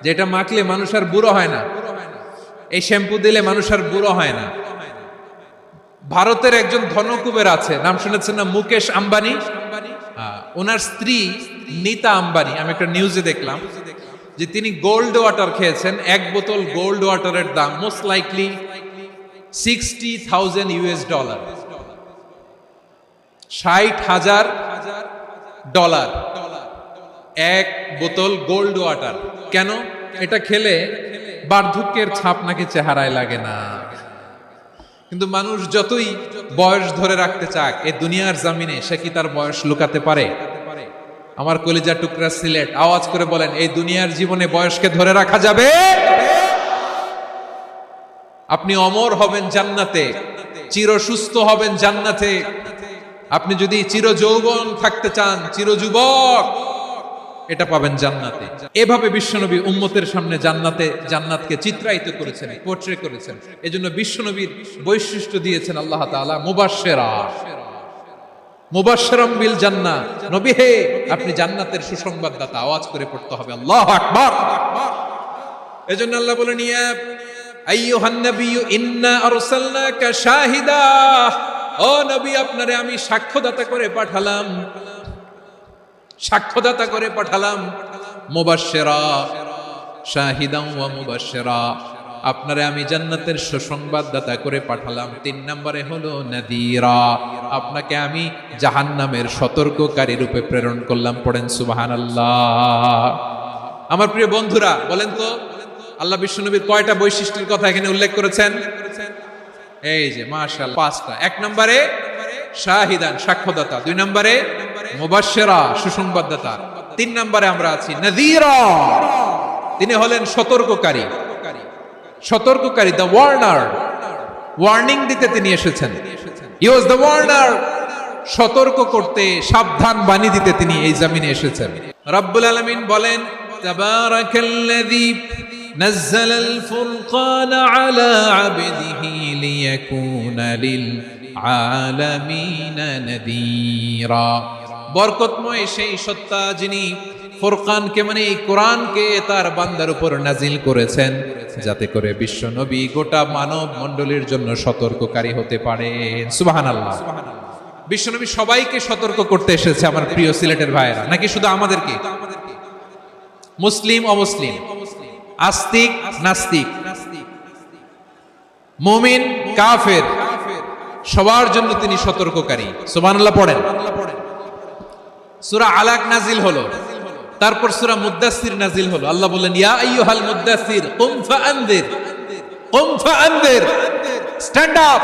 যে এটা মাখলে মানুষ আর বুড়ো হয় না, এই শ্যাম্পু দিলে মানুষ আর বুড়ো হয় না। ভারতের একজন ধনকুবের আছে, নাম শুনেছেন না? মুকেশ আম্বানি। ওনার স্ত্রী নীতা আম্বানি, আমি একটা নিউজে দেখলাম যে তিনি গোল্ড ওয়াটার খেয়েছেন। 1 বোতল গোল্ড ওয়াটারের দাম মোস্ট লাইকলি $60,000 $60,000 1 বোতল গোল্ড ওয়াটার। কেন? এটা খেলে বার্ধক্যের ছাপ নাকি চেহারায় লাগে না। কিন্তু মানুষ যতই বয়স ধরে রাখতে চাক এই দুনিয়ার জমিনে, সে কি তার বয়স লুকাতে পারে? আমার কলিজা টুকরা সিলেট, আওয়াজ করে বলেন, এই দুনিয়ার জীবনে বয়সকে ধরে রাখা যাবে? আপনি অমর হবেন জান্নাতে, চির সুস্থ হবেন জান্নাতে। আপনি যদি চির যৌবন থাকতে চান, চির যুবক, এটা পাবেন জান্নাতে। এভাবে বিশ্বনবী উম্মতের সামনে জান্নাতকে চিত্রায়িত করেছেন, পোর্ট্রে করেছেন। এজন্য বিশ্বনবীর বৈশিষ্ট্য দিয়েছেন আল্লাহ তাআলা মুবাশশিরা, মুবাশশিরাম বিল জান্নাহ। নবী হে, আপনি জান্নাতের সুসংবাদদাতা। আওয়াজ করে পড়তে হবে আল্লাহু আকবার। এজন্য আল্লাহ বলেন, ইয়া আইয়ুহান নাবিয়্যু ইন্না আরসালনাকা শাহিদা, ও নবী আপনারে আমি সাক্ষ্যদাতা করে পাঠালাম, সাক্ষ্যদাতা করে পাঠালাম। মুবাশশিরা, শাহিদান ওয়া মুবাশশিরা, আপনারে আমি জান্নাতের সুসংবাদদাতা করে পাঠালাম। 3 নম্বরে হলো নাযীরা, আপনাকে আমি জাহান্নামের সতর্ককারী রূপে প্রেরণ করলাম। পড়েন সুবহানাল্লাহ। আমার প্রিয় বন্ধুরা, বলেন তো আল্লাহ বিশ্বনবীর কয়টা বৈশিষ্ট্যের কথা এখানে উল্লেখ করেছেন? এই যে মাশাআল্লাহ, 5টা। 1 নম্বরে শাহিদান, সাক্ষ্যদাতা। 2 নম্বরে মুবাশশিরা, সুসংবাদদাতা। 3 নম্বরে আমরা আছি নাযীরা, তিনি হলেন সতর্ককারী। সতর্ককারী, দ্য ওয়ার্নার, ওয়ার্নিং দিতে তিনি এসেছেন। হি ওয়াজ দ্য ওয়ার্নার, সতর্ক করতে, সাবধান বাণী দিতে তিনি এই জমিনে এসেছেন। রব্বুল আলামিন বলেন, তাবারাকাল্লাযী নাযালাল ফুরকান আলা আবদিহি লিয়াকুনা লিল আলামিনা নাযীরা। বরকতময় সেই সত্তা যিনি ফুরকানকে মানে এই কোরআনকে তার বান্দার উপর নাজিল করেছেন, যাতে করে বিশ্ব নবী গোটা মানব মণ্ডলীর জন্য সতর্ককারী হতে পারেন। সুবহানাল্লাহ। বিশ্বনবী সবাইকে সতর্ক করতে এসেছে, আমার প্রিয় সিলেটের ভাইয়েরা, নাকি শুধু আমাদেরকে? মুসলিম অমুসলিম, আস্তিক নাস্তিক, মুমিন কাফের, সবার জন্য তিনি সতর্ককারী। সুবহানাল্লাহ পড়েন। সূরা আলাক নাজিল হলো, তারপর সূরা মুদ্দাসসির নাজিল হলো। আল্লাহ বললেন, ইয়া আইয়ুহাল মুদ্দাসসির কুম ফাআনযির, কুম ফাআনযির, stand up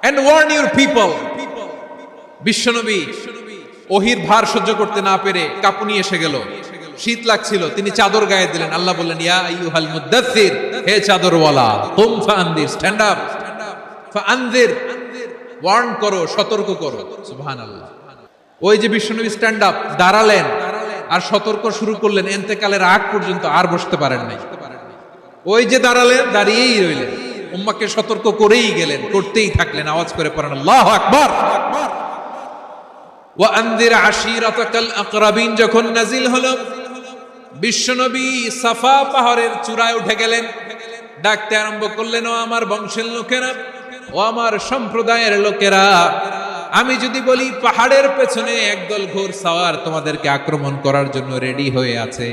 and warn your people. বিশ্বনবী ওহির ভার সহ্য করতে না পেরে কাঁপুনি এসে গেল, শীত লাগছিল, তিনি চাদর গায়ে দিলেন। আল্লাহ বললেন, ইয়া আইয়ুহাল মুদ্দাসসির, হে চাদরওয়ালা, কুম ফাআনযির, স্ট্যান্ড আপ, ফাআনযির, ওয়ার্ন করো, সতর্ক করো। সুবহানাল্লাহ। ওই যে বিশ্বনবী স্ট্যান্ড আপ, দাঁড়ালেন আর সতর্ক শুরু করলেন, ইন্তেকালের আগ পর্যন্ত আর বসতে পারেন নাই। ওই যে দাঁড়ালেন, দাঁড়িয়েই রইলেন, উম্মাহকে সতর্ক করেই গেলেন, করতেই থাকলেন। আওয়াজ করে পড়েন আল্লাহু আকবার। ওয়া আনযির আশীরাতাকাল আকরাবিন যখন নাজিল হলো, বিশ্বনবী সাফা পাহাড়ের চূড়ায় উঠে গেলেন, ডাকতে আরম্ভ করলেন, ও আমার বংশের লোকেরা, ও আমার সম্প্রদায়ের লোকেরা, আমি যদি বলি পাহাড়ের পেছনে একদল ঘোড়সাওয়ার তোমাদেরকে আক্রমণ করার জন্য রেডি হয়ে আছে,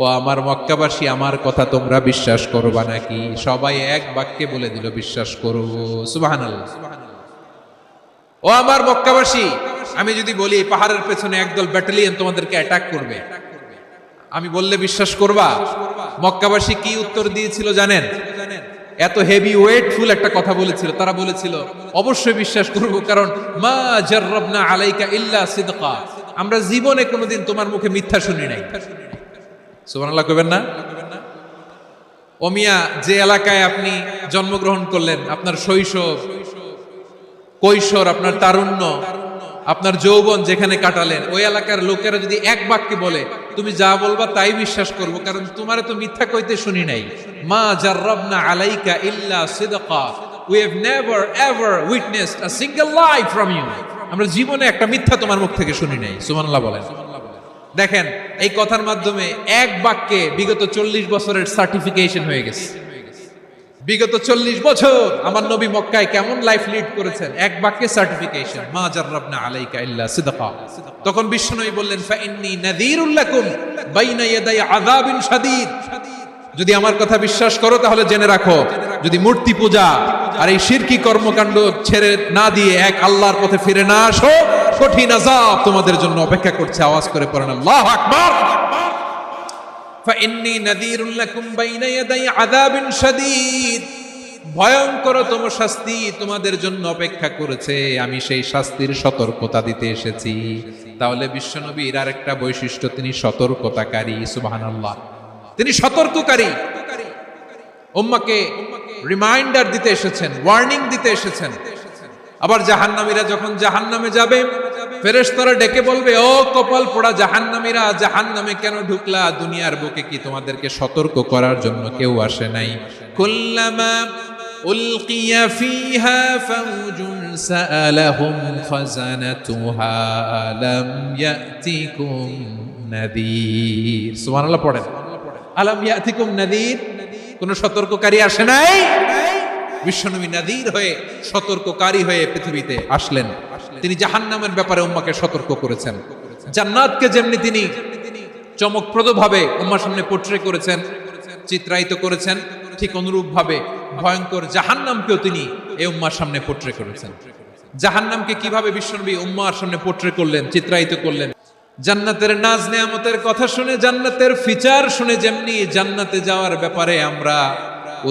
ও আমার মক্কাবাসী, আমার কথা তোমরা বিশ্বাস করবা নাকি? সবাই এক বাক্যে বলে দিল, বিশ্বাস করব। সুবহানাল্লাহ। ও আমার মক্কাবাসী, আমি যদি বলি পাহাড়ের পেছনে একদল ব্যাটালিয়ন তোমাদেরকে অ্যাটাক করবে, আমি বললে বিশ্বাস করবা? মক্কাবাসী কি উত্তর দিয়েছিল জানেন? এত হেভি ওয়েটফুল একটা কথা বলেছিল। তারা বলেছিল, অবশ্যই বিশ্বাস করব, কারণ মা জাররাবনা আলাইকা ইল্লা সিদকা, আমরা জীবনে কোনোদিন তোমার মুখে মিথ্যা শুনি নাই। সুবহানাল্লাহ কইবেন না? ও মিয়া, যে এলাকায় আপনি জন্মগ্রহণ করলেন, আপনার শৈশব, কৈশোর, আপনার তারুণ্য, আপনার যৌবন যেখানে কাটালেন, ওই এলাকার লোকেরা যদি এক বাক্যে বলে তুমি যা বলবা তাই বিশ্বাস করব, কারণ তোমারে তো মিথ্যা কইতে শুনি নাই। মা জাররাবনা আলাইকা ইল্লা সিদকা, we have never ever witnessed a single lie from you, আমরা জীবনে একটা মিথ্যা তোমার মুখ থেকে শুনি নাই। সুবহানাল্লাহ বলেন। দেখেন, এই কথার মাধ্যমে এক বাক্যে বিগত 40 বছরের সার্টিফিকেশন হয়ে গেছে। বিগত 40 বছর আমার নবী মক্কায় কেমন লাইফ লিড করেছেন, এক বাক্যে সার্টিফিকেশন, মা জাররাবনা আলাইকা ইল্লা সিদকা। তখন বিশ্বনবী বললেন, ফাইন্নী নাযীরুল লাকুম বাইনা ইয়াদাই আযাবিন শাদীদ, যদি আমার কথা বিশ্বাস করো তাহলে জেনে রাখো, যদি মূর্তি পূজা আর এই শিরকি কর্মকাণ্ড ছেড়ে না দিয়ে এক আল্লাহর পথে ফিরে না আসো, কঠিন আযাব তোমাদের জন্য অপেক্ষা করছে। আওয়াজ করে পড়েন আল্লাহু আকবার। ফাইন্নী নাযীরুল লাকুম বাইনা ইয়াদাই আযাবিন শাদীদ, ভয়ঙ্করতম শাস্তি তোমাদের জন্য অপেক্ষা করেছে, আমি সেই শাস্তির সতর্কতা দিতে এসেছি। তাহলে বিশ্বনবীর আরেকটা বৈশিষ্ট্য, তিনি সতর্কতাকারী। সুবহানাল্লাহ, তিনি সতর্ককারী। উম্মাহকে রিমাইন্ডার দিতে এসেছেন, ওয়ার্নিং দিতে এসেছেন। আবার জাহান্নামীরা যখন জাহান্নামে যাবে, ফেরেশতারা ডেকে বলবে, ও কপাল পোড়া জাহান্নামীরা, জাহান্নামে কেন ঢুকলা? দুনিয়ার বুকে কি তোমাদেরকে সতর্ক করার জন্য কেউ আসে নাই? কুল্লামা উলকিয়া ফিহা ফাউজুন সাআলাহুম খাযানাতুহা আলাম ইয়াতিকুম নাযীর। সুবহানাল্লাহ পড়েন। আলাম ইয়াতিকুম নাযীর, কোন সতর্ককারী আসে নাই? বিশ্বনবী নাযীর হয়ে, সতর্ককারী হয়ে পৃথিবীতে আসলেন। তিনি জাহান্নামের ব্যাপারে উম্মাহকে সতর্ক করেছেন। জান্নাতকে যেমনি তিনি চমকপ্রদভাবে উম্মাহর সামনে পোট্রে করেছেন, চিত্রায়িত করেছেন, ঠিক অনুরূপ ভাবে ভয়ঙ্কর জাহান্নামকেও তিনি এই উম্মাহর সামনে পোট্রে করেছেন। জাহান্নামকে কিভাবে বিশ্বনবী উম্মাহর সামনে পোট্রে করলেন, চিত্রায়িত করলেন? জান্নাতের নাজ নেয়ামতের কথা শুনে, জান্নাতের ফিচার শুনে যেমনি জান্নাতে যাওয়ার ব্যাপারে আমরা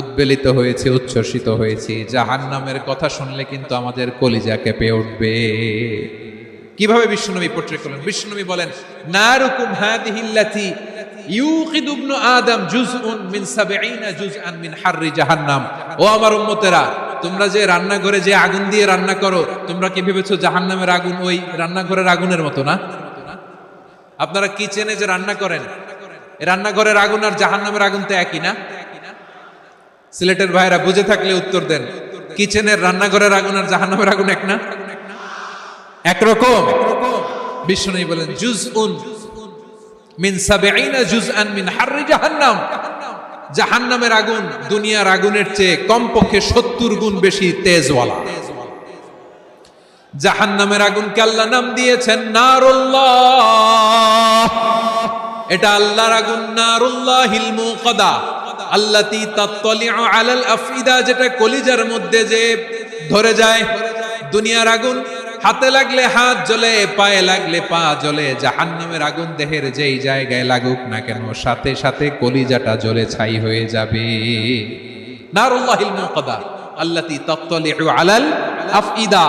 উদ্বেলিত হয়েছি, উচ্ছ্বসিত হয়েছি, জাহান্নামের কথা শুনলে কিন্তু আমাদের কলিজা কেঁপে উঠবে। কিভাবে বিশ্বনবী পোট্রেট করলেন? বিশ্বনবী বলেন, নারুকুম হাদিহিল্লাতি ইউকিদু ইবনু আদম জুজউন মিন 70 জুজআন মিন হাররি জাহান্নাম। ও আমার উম্মতেরা, তোমরা যে রান্নাঘরে যে আগুন দিয়ে রান্না করো, তোমরা কি ভেবেছো জাহান্নামের আগুন ওই রান্নাঘরের আগুনের মতো? না। আপনারা কিচেনে যে রান্না করেন, রান্নাঘরের আগুন আর জাহান্নামের আগুন তো একই না? সিলেটের ভাইরা বুঝে থাকলে উত্তর দেন। কিচেনের রান্নাঘরের আগুন আর জাহান্নামের আগুন এক না? একরকম। বিষ্ণু বলেন জুজউন মিন 70 জুজআন মিন হাররি জাহান্নাম। জাহান্নামের আগুন দুনিয়ার আগুনের চেয়ে কমপক্ষে 70 গুণ বেশি তেজওয়ালা। জাহান্নামের আগুনকে আল্লাহ নাম দিয়েছেন নারুল্লাহ। এটা আল্লাহর আগুন, নারুল্লাহিল মুকাদা আল্লাতী তাত্তালিউ আলাল আফইদা, যেটা কলিজার মধ্যে যে ধরে যায়। দুনিয়ার আগুন হাতে লাগলে হাত জ্বলে, পায়ে লাগলে পা জ্বলে। জাহান্নামের আগুন দেহের যেই জায়গায় লাগুক না কেন, সাথে সাথে কলিজাটা জ্বলে ছাই হয়ে যাবে। নারুল্লাহিল মুকাদা আল্লাতী তাত্তালিউ আলাল আফইদা।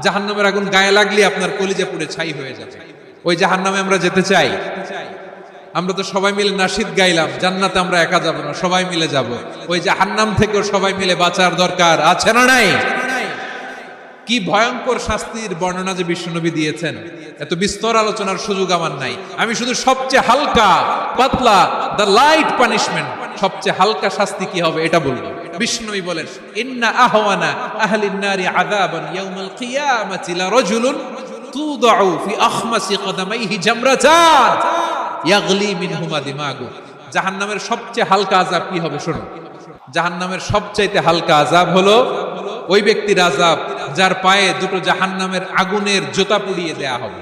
জাহান্নামের আগুন গায়ে লাগলে আপনার কলিজা পুড়ে ছাই হয়ে যাবে। ওই জাহান্নামে আমরা যেতে চাই? আমরা তো সবাই মিলে নাশিদ গাইলাম, জান্নাতে আমরা একা যাব না, সবাই মিলে যাব। ওই জাহান্নাম থেকেও সবাই মিলে বাঁচার দরকার আছে না নাই? কি ভয়ঙ্কর শাস্তির বর্ণনা যে বিশ্বনবী দিয়েছেন, এত বিস্তর আলোচনার সুযোগ আমার নাই। আমি শুধু সবচেয়ে হালকা পাতলা, দ্য লাইট পানিশমেন্ট, সবচেয়ে হালকা শাস্তি কি হবে এটা বলবো। বিশ্বনবী বলেন, ইন্না আহওয়ানা আহলিন নারি আযাবান ইয়াউমাল কিয়ামাতি লা রাজুলুন তুদাউ ফি আখমাসি কদামাইহি জামরাতান ইয়াগলি মিনহুমা দিমাগু। জাহান্নামের সবচেয়ে হালকা আযাব কি হবে শুনুন। জাহান্নামের সবচাইতে হালকা আযাব হলো ওই ব্যক্তির আযাব যার পায়ে দুটো জাহান্নামের আগুনের জোতা পুড়িয়ে দেয়া হবে।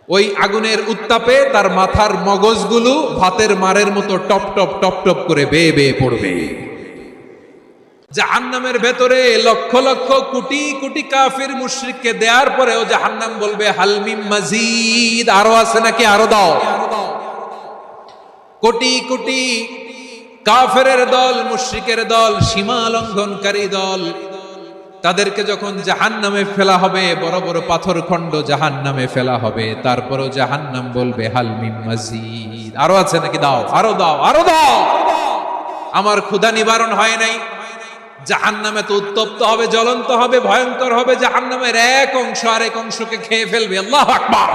ওই আগুনের উত্তাপে তার মাথার মগজগুলো ভাতের মারের মতো টপ টপ টপ টপ করে বেয়ে বেয়ে পড়বে। জাহান্নামের ভেতরে লক্ষ লক্ষ কোটি কোটি কাফির মুশরিককে দেওয়ার পরেও জাহান্নাম বলবে হাল মিন মাজিদ, আরো আছে নাকি, আরো দাও। কোটি কোটি কাফেরের দল, মুশরিকের দল, সীমা লঙ্ঘনকারী দল, তাদেরকে যখন জাহান্নামে ফেলা হবে, বড় বড় পাথর খণ্ড জাহান্নামে ফেলা হবে, তারপরও জাহান্নাম বলবে হাল মিন মাজিদ, আরো আছে নাকি, দাও, আরো দাও, আরো দাও। আমার ক্ষুধা নিবারণ হয় নাই। জাহান্নামে তো উত্তপ্ত হবে, জ্বলন্ত হবে, ভয়ঙ্কর হবে। জাহান্নামের এক অংশ আরেক অংশকে খেয়ে ফেলবে। আল্লাহু আকবার।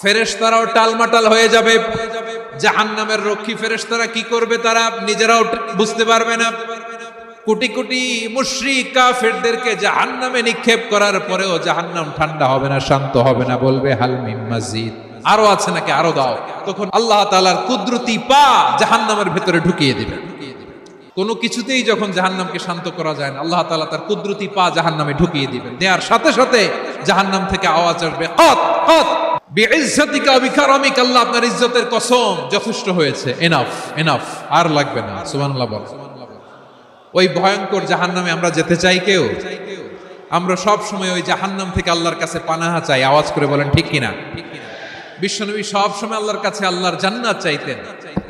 ফেরেশতারাও টালমাটাল হয়ে যাবে। জাহান্নামের রক্ষী ফেরেশতারা কি করবে তারা নিজেরাও বুঝতে পারবে না। কোটি কোটি মুশরিক কাফেরদেরকে জাহান্নামে নিক্ষেপ করার পরেও জাহান্নাম ঠান্ডা হবে না, শান্ত হবে না, বলবে হাল মিন মাজিদ, আরো আছে নাকি, আরো দাও। তখন আল্লাহ তাআলার কুদরতি পা জাহান্নামের ভেতরে ঢুকিয়ে দিবেন। কোনো কিছুতেই যখন জাহান্নামকে শান্ত করা যায় না, আল্লাহ তাআলা তার কুদরতি পা জাহান্নামে ঢুকিয়ে দিবেন। দেওয়ার সাথে সাথে জাহান্নাম থেকে আওয়াজ আসবে, কত কত বিইজ্জাতিকা ওয়া বিকারামিকা, আল্লাহ আপনার ইজ্জতের কসম, যথেষ্ট হয়েছে, এনাফ এনাফ, আর লাগবে না। সুবহানাল্লাহ বল। ওই ভয়ঙ্কর জাহান্নামে আমরা যেতে চাই কেউ? আমরা সব সময় ওই জাহান্নাম থেকে আল্লাহর কাছে পানাহা চাই। আওয়াজ করে বলেন ঠিক কিনা? বিশ্বনবী সব সময় আল্লাহর কাছে আল্লাহর জান্নাত চাইতেন,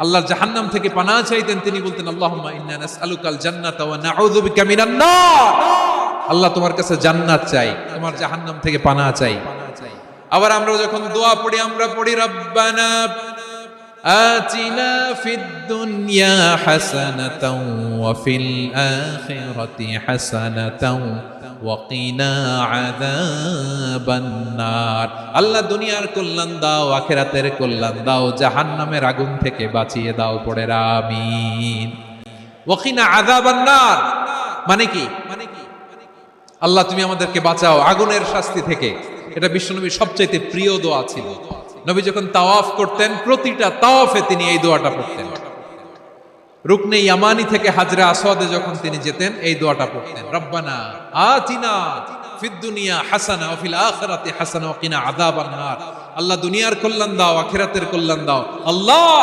আল্লাহর জাহান্নাম থেকে পানাহা চাইতেন। তিনি বলতেন আল্লাহুম্মা ইন্না নাসআলুকাল জান্নাতা ওয়া নাউযু বিকা মিনান নার। আল্লাহ তোমার কাছে জান্নাত চাই, তোমার জাহান্নাম থেকে পানাহা চাই। আবার আমরা যখন দোয়া পড়ি, আমরা পড়ি রব্বানা আতিনা ফিদ দুনিয়া হাসানাতাও ওয়া ফিল আখিরাতি হাসানাতাও ওয়া কিনা আযাবান নার। আল্লাহ দুনিয়ার কল্যাণ দাও, আখিরাতের কল্যাণ দাও, জাহান্নামের আগুন থেকে বাঁচিয়ে দাও। পড়ে আমিন। ওয়া কিনা আযাবান নার মানে কি? আল্লাহ তুমি আমাদেরকে বাঁচাও আগুনের শাস্তি থেকে। এটা বিশ্বনবীর সবচাইতে প্রিয় দোয়া ছিল। নবী যখন তাওয়াফ করতেন, প্রতিটা তাওয়াফে তিনি এই দোয়াটা পড়তেন। রুকনে ইয়ামানি থেকে হাজরে আসওয়াদে যখন তিনি যেতেন, এই দোয়াটা পড়তেন, রব্বানা আতিনা ফিদ দুনিয়া হাসানা ওয়া ফিল আখিরাতি হাসানা ওয়া কিনা আযাবান নার। আল্লাহ দুনিয়ার কল্যাণ দাও, আখিরাতের কল্যাণ দাও। আল্লাহ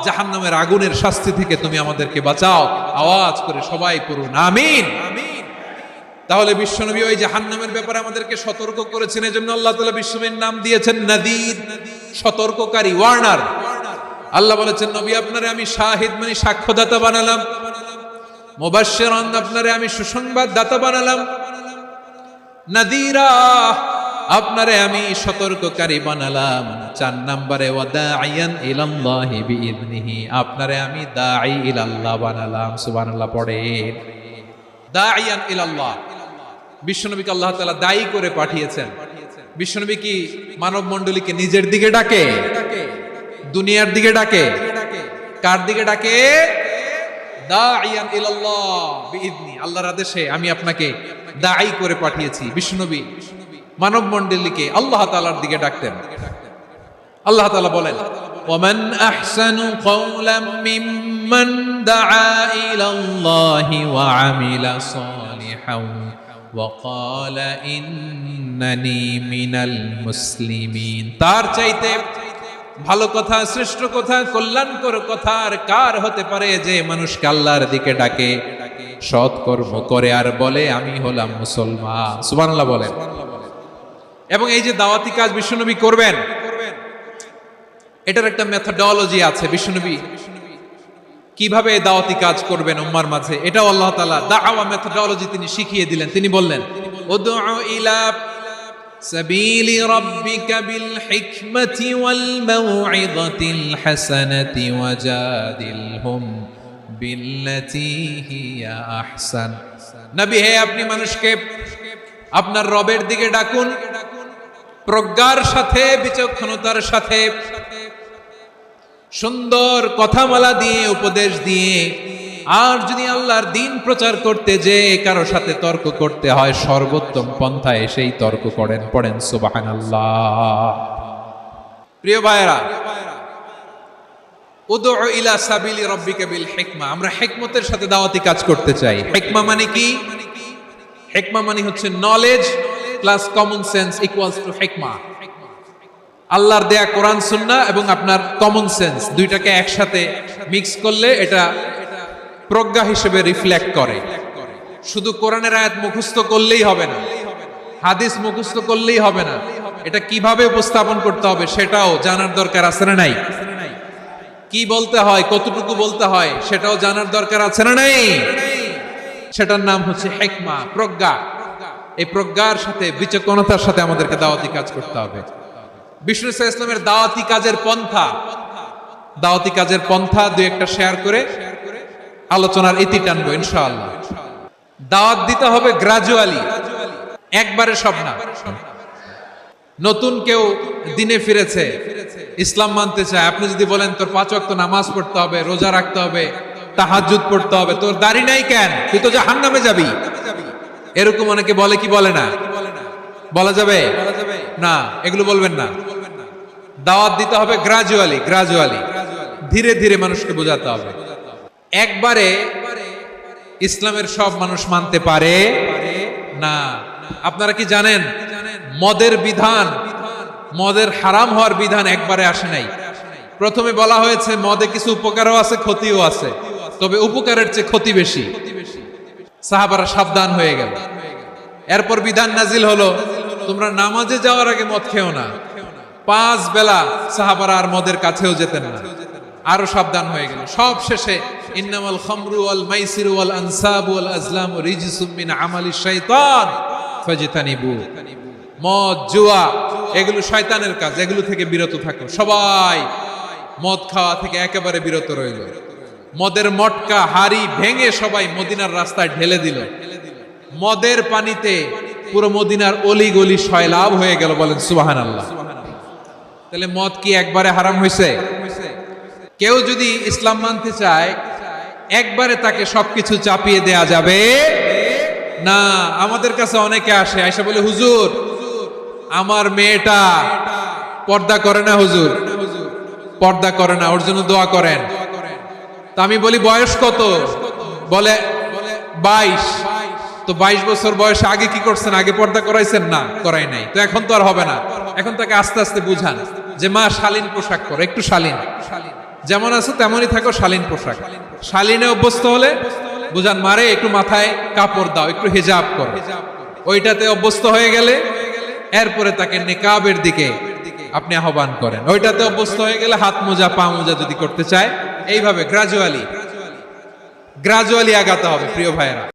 জাহান্নামের আগুনের শাস্তি থেকে তুমি আমাদেরকে বাঁচাও। আওয়াজ করে সবাই পড়ুন আমিন। তাহলে বিশ্বনবী ওই জাহান্নামের ব্যাপারে আমাদেরকে সতর্ক করেছেন, এজন্য আল্লাহ তাআলা বিশ্বনবীর নাম দিয়েছেন নাদির, সতর্ককারী, ওয়ার্নার। আল্লাহ বলেছেন নবী আপনারে আমি শাহিদ মানে সাক্ষ্যদাতা বানালাম, মুবাশশিরান আপনারে আমি সুসংবাদদাতা বানালাম, নাদিরা আপনারে আমি সতর্ককারী বানালাম। 4 নম্বরে ওয়াদাইয়ান ইলাল্লাহি বিইذনিহি, আপনারে আমি দাঈ ইলাল্লাহ বানালাম। সুবহানাল্লাহ পড়েন। দাঈয়ান ইলাল্লাহ, বিশ্বনবীকে আল্লাহ তাআলা দায়ী করে পাঠিয়েছেন। বিশ্বনবী কি মানব মণ্ডলীকে নিজের দিকে ডাকে, দুনিয়ার দিকে ডাকে? কার দিকে ডাকে? দাঈয়ান ইলাল্লাহ বিইذনি, আল্লাহর আদেশে আমি আপনাকে দায়ী করে পাঠিয়েছি। বিশ্বনবী মানব মণ্ডলীকে আল্লাহ তাআলার দিকে ডাকতেন। আল্লাহ তাআলা বলেন ওয়ামান আহসানু কওলাম মিম্মান দাআ ইলাল্লাহি ওয়া আমিলা সালিহান ওয়া ক্বালা ইন্নানি মিনাল মুসলিমিন, তার চাইতে ভালো কথা, শ্রেষ্ঠ কথা, কল্যাণকর কথা আর কার হতে পারে যে মানুষকে আল্লাহর দিকে ডাকে, সৎ কর্ম করে আর বলে আমি হলাম মুসলমান। সুবহানাল্লাহ বলেন। এবং এই যে দাওয়াতি কাজ বিশ্বনবী করবেন, এটার একটা মেথডোলজি আছে। বিশ্বনবী কিভাবে দাওয়াতি কাজ করবেন উম্মার মাঝে, এটাও আল্লাহ তাআলা দাওয়া মেথডোলজি তিনি শিখিয়ে দিলেন। তিনি বললেন উদউ ইলা সাবিলি রাব্বিকা বিল হিকমাতি ওয়াল মাউইযাতিল হাসানাতি ওয়াজাদিলহুম বিল্লাতী হিয়া আহসান। নবী হে, আপনি মানুষকে আপনার রবের দিকে ডাকুন প্রজ্ঞার সাথে, বিচক্ষণতার সাথে, সুন্দর কথামালা দিয়ে, উপদেশ দিয়ে। আর যদি আল্লাহর দ্বীন প্রচার করতে যে কারো সাথে তর্ক করতে হয়, সর্বোত্তম পন্থায় সেই তর্ক করেন। পড়েন সুবহানাল্লাহ। প্রিয় ভাইরা, উদউ ইলা সাবিলি রাব্বিকা বিল হিকমা, আমরা হিকমতের সাথে দাওয়াতি কাজ করতে চাই। হিকমা মানে কি? হিকমা মানে হচ্ছে knowledge plus common sense equals to হিকমা। আল্লাহর দেয়া কোরআন সুন্নাহ এবং আপনার কমন সেন্স দুইটাকে একসাথে মিক্স করলে এটা প্রজ্ঞা হিসেবে রিফ্লেক্ট করে। শুধু কোরআনের আয়াত মুখস্থ করলেই হবে না, হাদিস মুখস্থ করলেই হবে না, এটা কিভাবে উপস্থাপন করতে হবে সেটাও জানার দরকার আছে না নাই? কি বলতে হয়, কতটুকু বলতে হয় সেটাও জানার দরকার আছে না নাই? সেটার নাম হচ্ছে হিকমা, প্রজ্ঞা। এই প্রজ্ঞার সাথে, বিচক্ষণতার সাথে আমাদেরকে দাওয়াতি কাজ করতে হবে। বিষ্ণু ইসলামের দাওয়াতি কাজের পন্থা দুই একটা শেয়ার করে আলোচনার ইতি টানবো ইনশাআল্লাহ। দাওয়াত দিতে হবে গ্রাজুয়ালি, একবারে সব না। নতুন কেউ দিনে ফিরেছে, ইসলাম মানতে চায়, আপনি যদি বলেন তোর 5 ওয়াক্ত নামাজ পড়তে হবে, রোজা রাখতে হবে, তাহাজ্জুদ পড়তে হবে, তোর দাড়ি নাই কেন, তুই তো জাহান্নামে যাবি, এরকম অনেকে বলে কি বলে না? বলা যাবে না, এগুলো বলবেন না। দাওয়াত দিতে হবে গ্রাজুয়ালি, ধীরে ধীরে মানুষকে বোঝাতে হবে। একবারে ইসলামের সব মানুষ মানতে পারে না। আপনারা কি জানেন মদের বিধান, মদের হারাম হওয়ার বিধান একবারে আসে নাই। প্রথমে বলা হয়েছে মদে কিছু উপকারও আছে, ক্ষতিও আছে, তবে উপকারের চেয়ে ক্ষতি বেশি। সাহাবারা সাবধান হয়ে গেল। এরপর বিধান নাজিল হলো তোমরা নামাজে যাওয়ার আগে মদ খেও না। 5 বেলা সাহাবারা আর মদের কাছেও যেতেন না, আরো সাবধান হয়ে গেল। সব শেষে ইন্নামাল খামরু ওয়াল মাইসিরু ওয়াল আনসাবু ওয়াল আজলামু রিজসুম মিন আমালিশ শাইতান ফাজতানিবু। মদ, জুয়া এগুলো শয়তানের কাজ, এগুলো থেকে বিরত থাকো। সবাই মদ খাওয়া থেকে একেবারে বিরত রইল। মদের মটকা হাড়ি ভেঙে সবাই মদিনার রাস্তায় ঢেলে দিল। মদের পানিতে পুরো মদিনার অলি গলি সয়লাভ হয়ে গেল। বলেন সুবহানাল্লাহ। তাহলে মদ কি একবারে হারাম হয়েছে? কেউ যদি ইসলাম মানতে চায় একবারে তাকে সবকিছু চাপিয়ে দেয়া যাবে না। আমাদের কাছে অনেকে আসে, আয়সা বলে হুজুর আমার মেয়েটা পর্দা করে না, হুজুর পর্দা করে না, ওর জন্য দোয়া করেন। তা আমি বলি বয়স কত? বলে 22। তো 22 বছর বয়সে আগে কি করছেন? আগে পর্দা করাইছেন? না, করাই নাই। তো এখন তো আর হবে না। এখন তাকে আস্তে আস্তে বুঝান যে মা শালীন পোশাক করো, একটু শালীন, যেমন আছো তেমনই থাকো, শালীন পোশাক। শালীনে অভ্যস্ত হলে বুঝান মারে একটু মাথায় কাপড় দাও, একটু হিজাব করো। ওইটাতে অভ্যস্ত হয়ে গেলে এরপরে তাকে নিকাবের দিকে আপনি আহ্বান করেন। ওইটাতে অভ্যস্ত হয়ে গেলে হাত মোজা পা মোজা যদি করতে চায়, এইভাবে গ্রাজুয়ালি আগাতে হবে প্রিয় ভাইয়েরা।